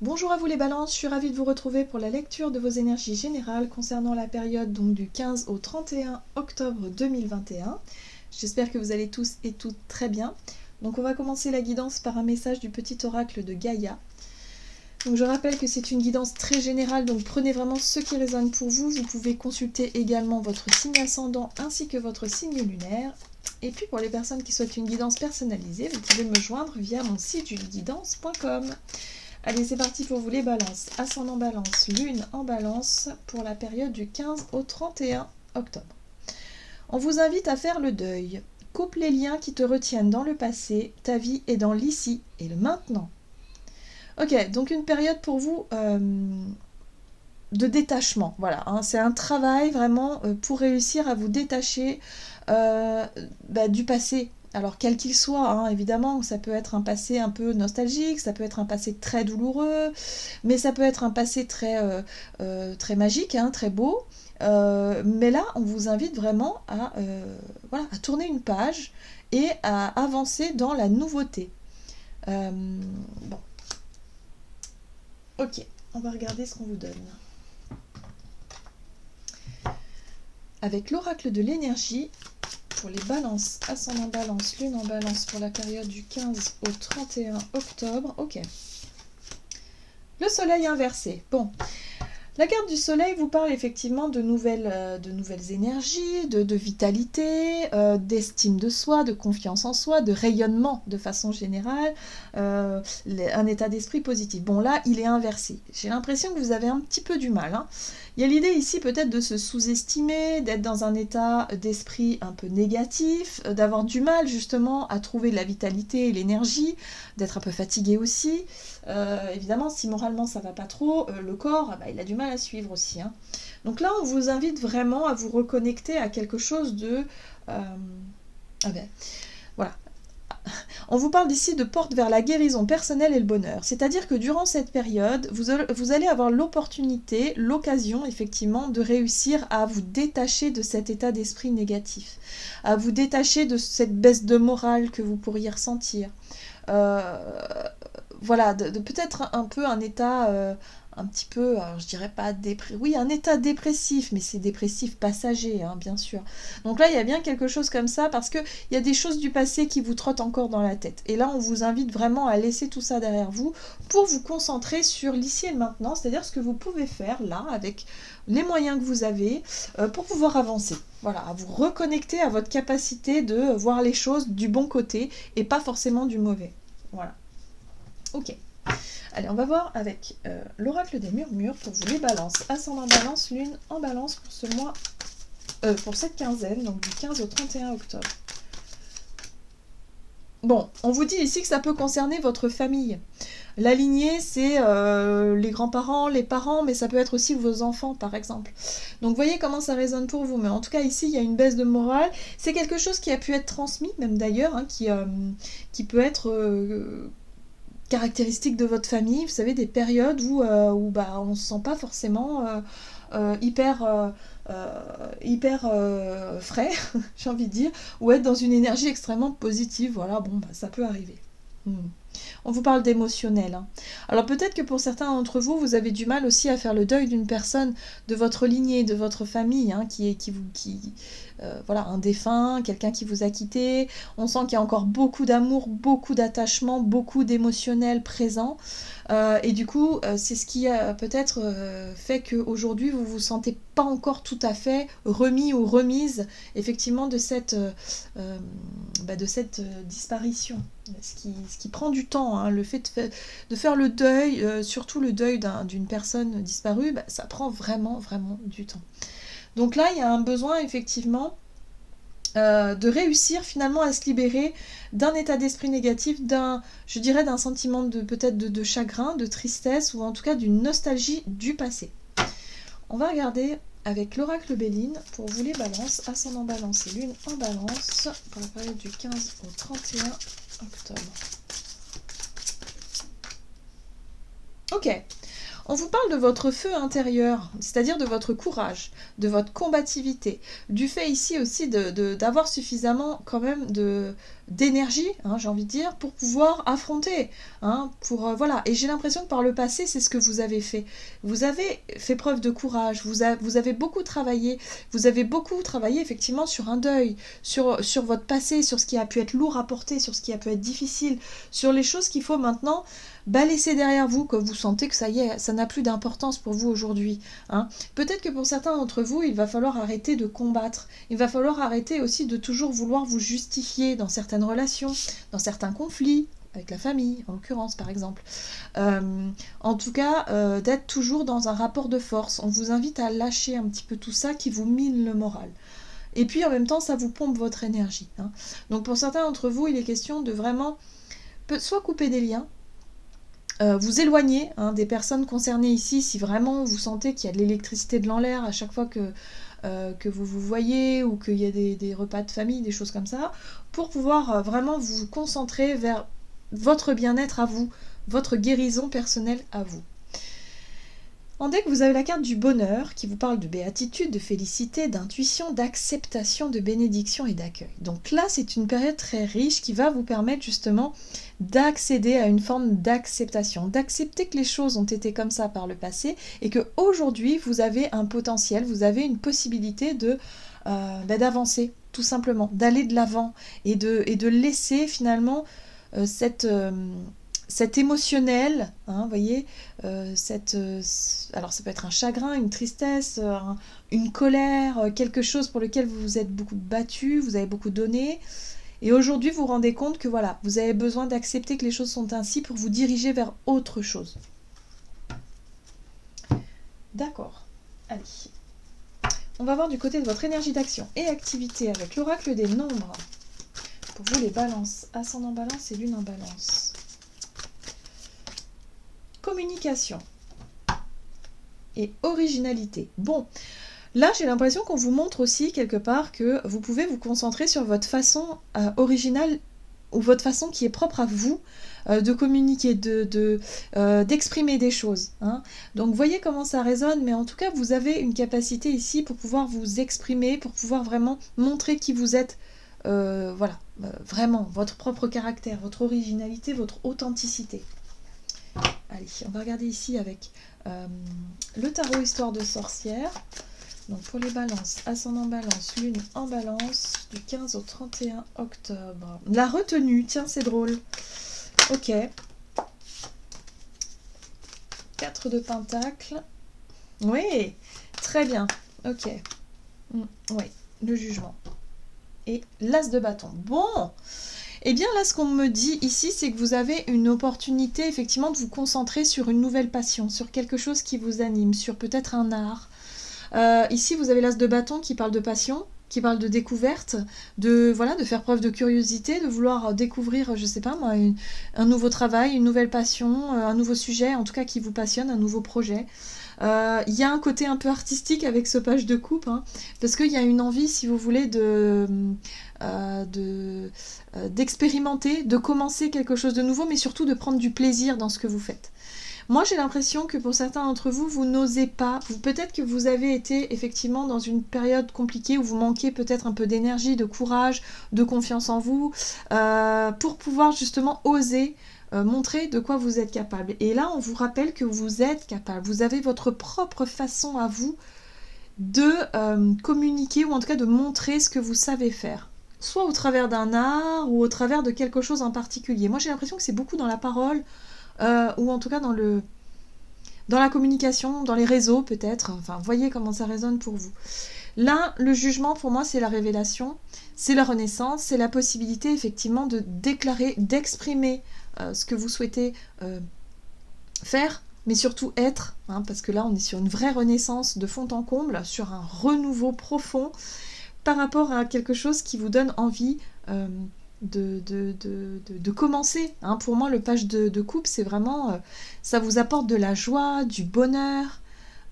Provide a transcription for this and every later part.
Bonjour à vous les balances, je suis ravie de vous retrouver pour la lecture de vos énergies générales concernant la période donc, du 15 au 31 octobre 2021. J'espère que vous allez tous et toutes très bien. Donc on va commencer la guidance par un message du petit oracle de Gaïa. Donc je rappelle que c'est une guidance très générale, donc prenez vraiment ce qui résonne pour vous. Vous pouvez consulter également votre signe ascendant ainsi que votre signe lunaire. Et puis pour les personnes qui souhaitent une guidance personnalisée, vous pouvez me joindre via mon site julieguidance.com. Allez, c'est parti pour vous les balances. Ascendant balance, lune en balance pour la période du 15 au 31 octobre. On vous invite à faire le deuil. Coupe les liens qui te retiennent dans le passé, ta vie est dans l'ici et le maintenant. Ok, donc une période pour vous de détachement. Voilà, hein, c'est un travail vraiment pour réussir à vous détacher du passé. Alors quel qu'il soit, hein, évidemment, ça peut être un passé un peu nostalgique, ça peut être un passé très douloureux, mais ça peut être un passé très magique, hein, très beau. Mais là, on vous invite vraiment à tourner une page et à avancer dans la nouveauté. Bon. Ok, on va regarder ce qu'on vous donne. Avec l'oracle de l'énergie, pour les balances, ascendant balance, lune en balance pour la période du 15 au 31 octobre. Ok. Le soleil inversé. Bon. La carte du soleil vous parle effectivement de nouvelles énergies, de vitalité, d'estime de soi, de confiance en soi, de rayonnement de façon générale, un état d'esprit positif. Bon là, il est inversé. J'ai l'impression que vous avez un petit peu du mal, hein. Il y a l'idée ici peut-être de se sous-estimer, d'être dans un état d'esprit un peu négatif, d'avoir du mal justement à trouver la vitalité et l'énergie, d'être un peu fatigué aussi. Évidemment, si moralement ça va pas trop, le corps, il a du mal à suivre aussi, hein. Donc là, on vous invite vraiment à vous reconnecter à quelque chose de... voilà. On vous parle ici de porte vers la guérison personnelle et le bonheur. C'est-à-dire que durant cette période, vous allez avoir l'opportunité, l'occasion effectivement de réussir à vous détacher de cet état d'esprit négatif, à vous détacher de cette baisse de morale que vous pourriez ressentir. Voilà, de peut-être un peu un état un petit peu, alors je dirais pas oui, un état dépressif, mais c'est dépressif passager, hein, bien sûr. Donc là, il y a bien quelque chose comme ça, parce qu'il y a des choses du passé qui vous trottent encore dans la tête. Et là, on vous invite vraiment à laisser tout ça derrière vous pour vous concentrer sur l'ici et le maintenant, c'est-à-dire ce que vous pouvez faire là, avec les moyens que vous avez, pour pouvoir avancer. Voilà, à vous reconnecter à votre capacité de voir les choses du bon côté et pas forcément du mauvais. Voilà. Ok. Allez, on va voir avec l'oracle des murmures pour vous les balances. Ascendant balance, lune en balance pour ce mois, pour cette quinzaine, donc du 15 au 31 octobre. Bon, on vous dit ici que ça peut concerner votre famille. La lignée, c'est les grands-parents, les parents, mais ça peut être aussi vos enfants, par exemple. Donc, voyez comment ça résonne pour vous. Mais en tout cas, ici, il y a une baisse de morale. C'est quelque chose qui a pu être transmis, même d'ailleurs, hein, qui peut être... caractéristiques de votre famille, vous savez, des périodes où on ne se sent pas forcément hyper frais, j'ai envie de dire, ou être dans une énergie extrêmement positive. Voilà, bon, ça peut arriver. On vous parle d'émotionnel, hein. Alors peut-être que pour certains d'entre vous, vous avez du mal aussi à faire le deuil d'une personne de votre lignée, de votre famille, hein, un défunt, quelqu'un qui vous a quitté. On sent qu'il y a encore beaucoup d'amour, beaucoup d'attachement, beaucoup d'émotionnel présent. Et du coup, c'est ce qui a peut-être fait qu'aujourd'hui, vous ne vous sentez pas encore tout à fait remis ou remise effectivement de cette disparition. Ce qui prend du temps, hein, le fait de faire le deuil, surtout le deuil d'une personne disparue, ça prend vraiment, vraiment du temps. Donc là, il y a un besoin effectivement de réussir finalement à se libérer d'un état d'esprit négatif, d'un sentiment peut-être de chagrin, de tristesse, ou en tout cas d'une nostalgie du passé. On va regarder avec l'oracle Béline pour vous les balances, ascendant balance et lune en balance pour la période du 15 au 31 octobre. Ok. On vous parle de votre feu intérieur, c'est-à-dire de votre courage, de votre combativité, du fait ici aussi d'avoir suffisamment quand même d'énergie, hein, j'ai envie de dire, pour pouvoir affronter. Hein, voilà. Et j'ai l'impression que par le passé, c'est ce que vous avez fait. Vous avez fait preuve de courage, vous avez beaucoup travaillé, effectivement sur un deuil, sur votre passé, sur ce qui a pu être lourd à porter, sur ce qui a pu être difficile, sur les choses qu'il faut maintenant laisser derrière vous, que vous sentez que ça y est, ça n'a plus d'importance pour vous aujourd'hui. Hein. Peut-être que pour certains d'entre vous, il va falloir arrêter de combattre. Il va falloir arrêter aussi de toujours vouloir vous justifier dans certaines relations, dans certains conflits, avec la famille, en l'occurrence, par exemple. En tout cas, d'être toujours dans un rapport de force. On vous invite à lâcher un petit peu tout ça qui vous mine le moral. Et puis, en même temps, ça vous pompe votre énergie. Hein. Donc, pour certains d'entre vous, il est question de vraiment soit couper des liens, vous éloigner des personnes concernées ici, si vraiment vous sentez qu'il y a de l'électricité de l'air à chaque fois que vous vous voyez ou qu'il y a des repas de famille, des choses comme ça, pour pouvoir vraiment vous concentrer vers votre bien-être à vous, votre guérison personnelle à vous. En deck, vous avez la carte du bonheur qui vous parle de béatitude, de félicité, d'intuition, d'acceptation, de bénédiction et d'accueil. Donc là, c'est une période très riche qui va vous permettre justement d'accéder à une forme d'acceptation, d'accepter que les choses ont été comme ça par le passé et qu'aujourd'hui, vous avez un potentiel, vous avez une possibilité d'avancer, tout simplement, d'aller de l'avant et de laisser finalement cet émotionnel, hein, voyez, alors ça peut être un chagrin, une tristesse, une colère, quelque chose pour lequel vous vous êtes beaucoup battu, vous avez beaucoup donné, et aujourd'hui vous vous rendez compte que voilà, vous avez besoin d'accepter que les choses sont ainsi pour vous diriger vers autre chose. D'accord, allez. On va voir du côté de votre énergie d'action et activité avec l'oracle des nombres. Pour vous les balances, ascendant balance et lune en balance. Communication et originalité. Bon, là j'ai l'impression qu'on vous montre aussi quelque part que vous pouvez vous concentrer sur votre façon originale ou votre façon qui est propre à vous de communiquer, d'exprimer des choses. Hein. Donc voyez comment ça résonne, mais en tout cas vous avez une capacité ici pour pouvoir vous exprimer, pour pouvoir vraiment montrer qui vous êtes. Voilà, vraiment, votre propre caractère, votre originalité, votre authenticité. Allez, on va regarder ici avec le tarot Histoire de sorcière. Donc pour les balances, ascendant balance, lune en balance, du 15 au 31 octobre. La retenue, tiens c'est drôle. Ok. 4 de pentacles. Oui, très bien. Ok. Oui, le jugement. Et l'as de bâton. Bon. Eh bien là, ce qu'on me dit ici, c'est que vous avez une opportunité effectivement de vous concentrer sur une nouvelle passion, sur quelque chose qui vous anime, sur peut-être un art. Ici, vous avez l'as de bâton qui parle de passion, qui parle de découverte, de faire preuve de curiosité, de vouloir découvrir, je sais pas moi, un nouveau travail, une nouvelle passion, un nouveau sujet, en tout cas qui vous passionne, un nouveau projet. Il y a un côté un peu artistique avec ce page de coupe, hein, parce qu'il y a une envie, si vous voulez, d'expérimenter, de commencer quelque chose de nouveau, mais surtout de prendre du plaisir dans ce que vous faites. Moi, j'ai l'impression que pour certains d'entre vous, vous n'osez pas. Peut-être que vous avez été effectivement dans une période compliquée où vous manquez peut-être un peu d'énergie, de courage, de confiance en vous, pour pouvoir justement oser montrer de quoi vous êtes capable. Et là, on vous rappelle que vous êtes capable. Vous avez votre propre façon à vous de communiquer ou en tout cas de montrer ce que vous savez faire. Soit au travers d'un art ou au travers de quelque chose en particulier. Moi, j'ai l'impression que c'est beaucoup dans la parole ou en tout cas dans la communication, dans les réseaux peut-être. Enfin, voyez comment ça résonne pour vous. Là, le jugement, pour moi, c'est la révélation, c'est la renaissance, c'est la possibilité effectivement de déclarer, d'exprimer ce que vous souhaitez faire, mais surtout être, hein, parce que là, on est sur une vraie renaissance de fond en comble, sur un renouveau profond par rapport à quelque chose qui vous donne envie de commencer. Hein. Pour moi, le page de coupe, c'est vraiment... ça vous apporte de la joie, du bonheur.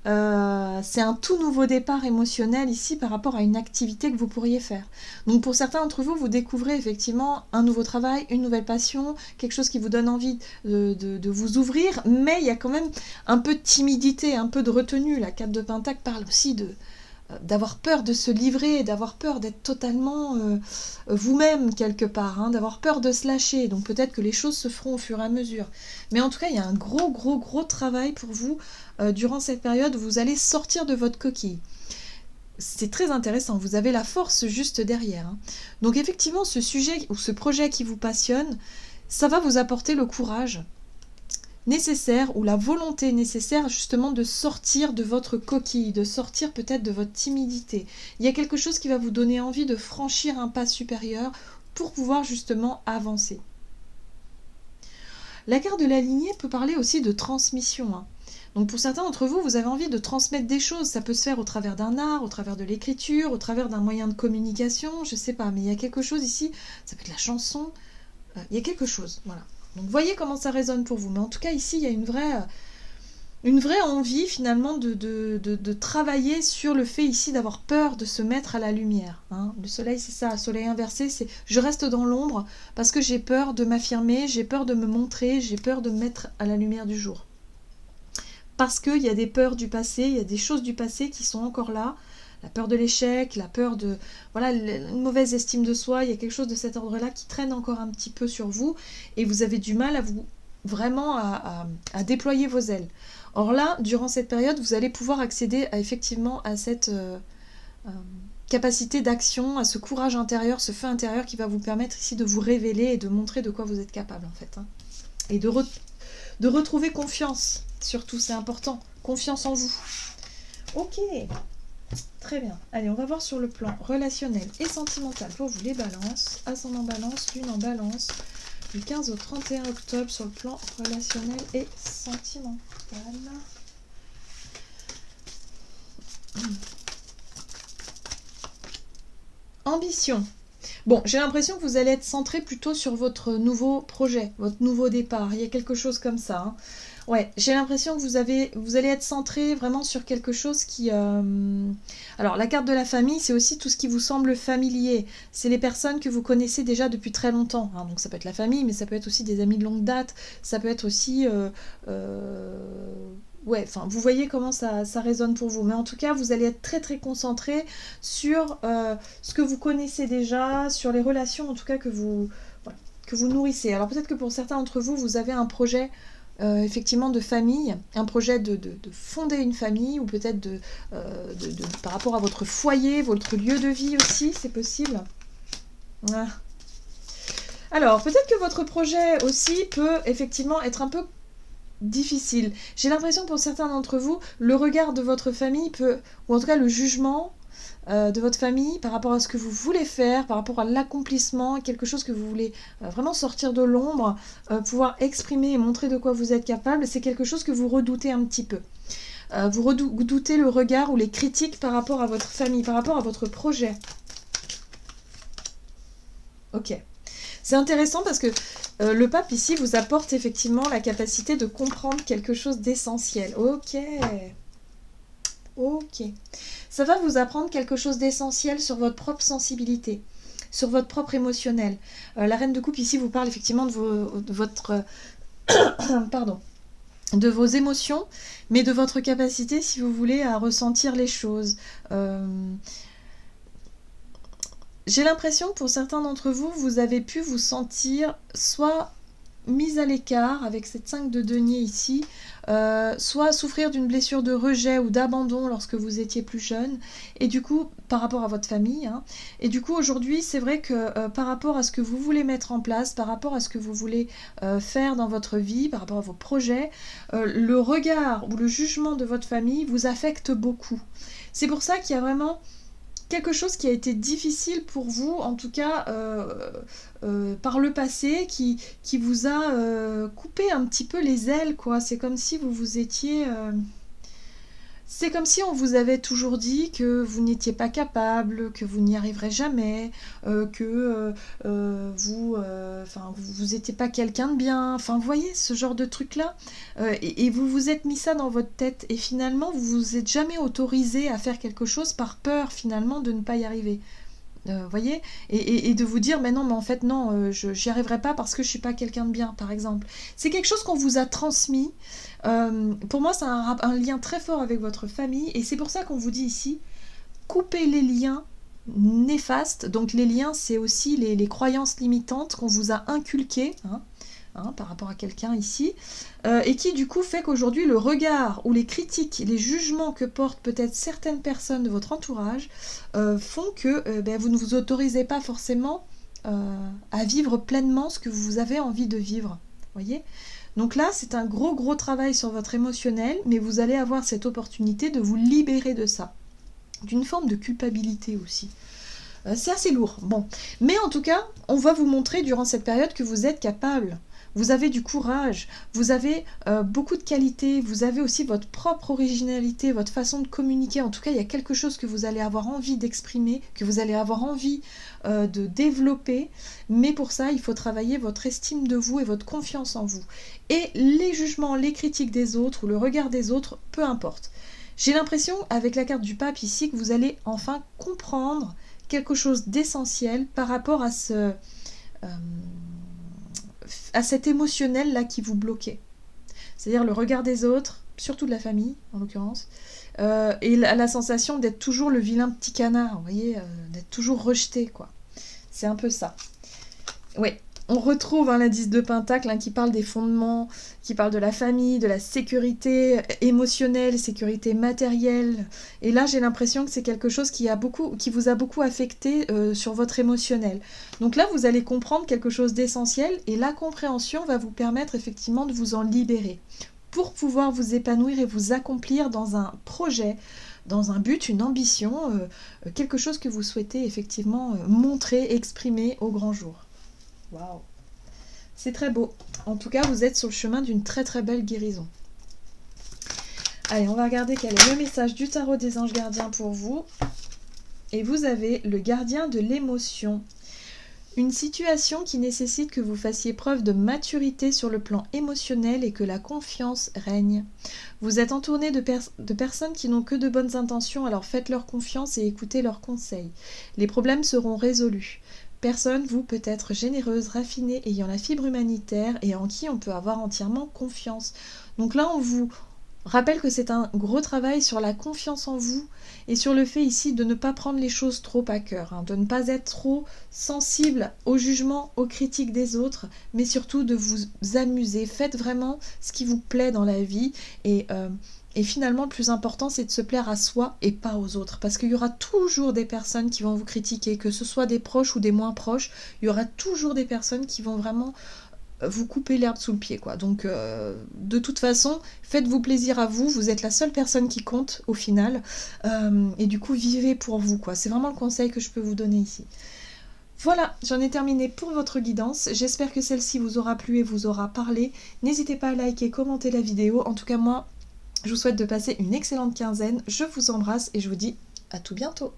C'est un tout nouveau départ émotionnel ici par rapport à une activité que vous pourriez faire. Donc pour certains d'entre vous, vous découvrez effectivement un nouveau travail, une nouvelle passion, quelque chose qui vous donne envie de vous ouvrir, mais il y a quand même un peu de timidité, un peu de retenue. La 4 de Pentacle parle aussi d'avoir peur de se livrer, d'avoir peur d'être totalement vous-même quelque part, hein, d'avoir peur de se lâcher. Donc peut-être que les choses se feront au fur et à mesure. Mais en tout cas, il y a un gros travail pour vous durant cette période où vous allez sortir de votre coquille. C'est très intéressant, vous avez la force juste derrière. Hein. Donc effectivement, ce sujet ou ce projet qui vous passionne, ça va vous apporter le courage nécessaire ou la volonté nécessaire justement de sortir de votre coquille, de sortir peut-être de votre timidité. Il y a quelque chose qui va vous donner envie de franchir un pas supérieur pour pouvoir justement avancer. La carte de la lignée peut parler aussi de transmission. Hein. Donc pour certains d'entre vous, vous avez envie de transmettre des choses. Ça peut se faire au travers d'un art, au travers de l'écriture, au travers d'un moyen de communication, je ne sais pas, mais il y a quelque chose ici, ça peut être la chanson, il y a quelque chose, voilà. Donc voyez comment ça résonne pour vous. Mais en tout cas, ici, il y a une vraie envie finalement de travailler sur le fait ici d'avoir peur de se mettre à la lumière. Hein. Le soleil, c'est ça. Soleil inversé, c'est je reste dans l'ombre parce que j'ai peur de m'affirmer, j'ai peur de me montrer, j'ai peur de me mettre à la lumière du jour. Parce qu'il y a des peurs du passé, il y a des choses du passé qui sont encore là. La peur de l'échec, la peur de... Voilà, une mauvaise estime de soi, il y a quelque chose de cet ordre-là qui traîne encore un petit peu sur vous et vous avez du mal à vous vraiment à déployer vos ailes. Or là, durant cette période, vous allez pouvoir accéder effectivement à cette capacité d'action, à ce courage intérieur, ce feu intérieur qui va vous permettre ici de vous révéler et de montrer de quoi vous êtes capable en fait. Hein. Et de retrouver confiance, surtout, c'est important. Confiance en vous. Ok. Très bien. Allez, on va voir sur le plan relationnel et sentimental pour vous les balances. Ascendant balance, lune en balance, du 15 au 31 octobre sur le plan relationnel et sentimental. Ambition. Bon, j'ai l'impression que vous allez être centré plutôt sur votre nouveau projet, votre nouveau départ. Il y a quelque chose comme ça. Hein. Ouais, j'ai l'impression que vous allez être centré vraiment sur quelque chose qui... Alors, la carte de la famille, c'est aussi tout ce qui vous semble familier. C'est les personnes que vous connaissez déjà depuis très longtemps. Hein. Donc, ça peut être la famille, mais ça peut être aussi des amis de longue date. Ça peut être aussi... Ouais, enfin, vous voyez comment ça résonne pour vous. Mais en tout cas, vous allez être très concentré sur ce que vous connaissez déjà, sur les relations, en tout cas, que vous nourrissez. Alors, peut-être que pour certains d'entre vous, vous avez un projet... effectivement de famille, un projet de fonder une famille ou peut-être par rapport à votre foyer, votre lieu de vie aussi, c'est possible. Ah. Alors, peut-être que votre projet aussi peut effectivement être un peu difficile. J'ai l'impression que pour certains d'entre vous, le regard de votre famille peut, ou en tout cas le jugement de votre famille par rapport à ce que vous voulez faire, par rapport à l'accomplissement, quelque chose que vous voulez vraiment sortir de l'ombre, pouvoir exprimer et montrer de quoi vous êtes capable, c'est quelque chose que vous redoutez un petit peu. Vous redoutez le regard ou les critiques par rapport à votre famille, par rapport à votre projet. Ok. C'est intéressant parce que le pape ici vous apporte effectivement la capacité de comprendre quelque chose d'essentiel. Ok. Ok. Ça va vous apprendre quelque chose d'essentiel sur votre propre sensibilité, sur votre propre émotionnel. La reine de coupe ici vous parle effectivement de votre... pardon. De vos émotions, mais de votre capacité, si vous voulez, à ressentir les choses. J'ai l'impression que pour certains d'entre vous, vous avez pu vous sentir soit mise à l'écart avec cette 5 de denier ici, soit souffrir d'une blessure de rejet ou d'abandon lorsque vous étiez plus jeune, et du coup, par rapport à votre famille, hein, et du coup, aujourd'hui, c'est vrai que par rapport à ce que vous voulez mettre en place, par rapport à ce que vous voulez faire dans votre vie, par rapport à vos projets, le regard ou le jugement de votre famille vous affecte beaucoup. C'est pour ça qu'il y a vraiment... quelque chose qui a été difficile pour vous, en tout cas par le passé, qui vous a coupé un petit peu les ailes, quoi. C'est comme si vous étiez... c'est comme si on vous avait toujours dit que vous n'étiez pas capable, que vous n'y arriverez jamais, que vous n'étiez pas quelqu'un de bien. Enfin, vous voyez, ce genre de truc-là. Et vous vous êtes mis ça dans votre tête. Et finalement, vous vous êtes jamais autorisé à faire quelque chose par peur, finalement, de ne pas y arriver. Voyez, et de vous dire mais non, mais en fait non, j'y arriverai pas parce que je suis pas quelqu'un de bien, par exemple. C'est quelque chose qu'on vous a transmis. Pour moi, c'est un lien très fort avec votre famille, et c'est pour ça qu'on vous dit ici, couper les liens néfastes. Donc les liens, c'est aussi les croyances limitantes qu'on vous a inculquées, par rapport à quelqu'un ici, et qui du coup fait qu'aujourd'hui le regard ou les critiques, les jugements que portent peut-être certaines personnes de votre entourage font que vous ne vous autorisez pas forcément à vivre pleinement ce que vous avez envie de vivre. Voyez ? Donc là, c'est un gros travail sur votre émotionnel, mais vous allez avoir cette opportunité de vous libérer de ça, d'une forme de culpabilité aussi. C'est assez lourd, bon. Mais en tout cas, on va vous montrer durant cette période que vous êtes capable. Vous avez du courage, vous avez beaucoup de qualités, vous avez aussi votre propre originalité, votre façon de communiquer. En tout cas, il y a quelque chose que vous allez avoir envie d'exprimer, que vous allez avoir envie de développer. Mais pour ça, il faut travailler votre estime de vous et votre confiance en vous. Et les jugements, les critiques des autres ou le regard des autres, peu importe. J'ai l'impression, avec la carte du pape ici, que vous allez enfin comprendre quelque chose d'essentiel par rapport à cet émotionnel là qui vous bloquait. C'est-à-dire le regard des autres, surtout de la famille en l'occurrence, et la sensation d'être toujours le vilain petit canard, vous voyez, d'être toujours rejeté, quoi. C'est un peu ça. Ouais. On retrouve l'indice de Pentacle qui parle des fondements, qui parle de la famille, de la sécurité émotionnelle, sécurité matérielle. Et là, j'ai l'impression que c'est quelque chose qui vous a beaucoup affecté sur votre émotionnel. Donc là, vous allez comprendre quelque chose d'essentiel et la compréhension va vous permettre effectivement de vous en libérer pour pouvoir vous épanouir et vous accomplir dans un projet, dans un but, une ambition, quelque chose que vous souhaitez effectivement montrer, exprimer au grand jour. Waouh, c'est très beau. En tout cas, vous êtes sur le chemin d'une très belle guérison. Allez, on va regarder quel est le message du tarot des anges gardiens pour vous. Et vous avez le gardien de l'émotion. Une situation qui nécessite que vous fassiez preuve de maturité sur le plan émotionnel et que la confiance règne. Vous êtes entouré de personnes qui n'ont que de bonnes intentions, alors faites-leur confiance et écoutez leurs conseils. Les problèmes seront résolus. Personne, vous, peut être généreuse, raffinée, ayant la fibre humanitaire et en qui on peut avoir entièrement confiance. Donc là, on vous rappelle que c'est un gros travail sur la confiance en vous et sur le fait ici de ne pas prendre les choses trop à cœur, de ne pas être trop sensible au jugement, aux critiques des autres, mais surtout de vous amuser. Faites vraiment ce qui vous plaît dans la vie et finalement, le plus important, c'est de se plaire à soi et pas aux autres. Parce qu'il y aura toujours des personnes qui vont vous critiquer, que ce soit des proches ou des moins proches, il y aura toujours des personnes qui vont vraiment vous couper l'herbe sous le pied, quoi. Donc, de toute façon, faites-vous plaisir à vous. Vous êtes la seule personne qui compte, au final. Et du coup, vivez pour vous, quoi. C'est vraiment le conseil que je peux vous donner ici. Voilà, j'en ai terminé pour votre guidance. J'espère que celle-ci vous aura plu et vous aura parlé. N'hésitez pas à liker, commenter la vidéo. En tout cas, moi, je vous souhaite de passer une excellente quinzaine, je vous embrasse et je vous dis à tout bientôt.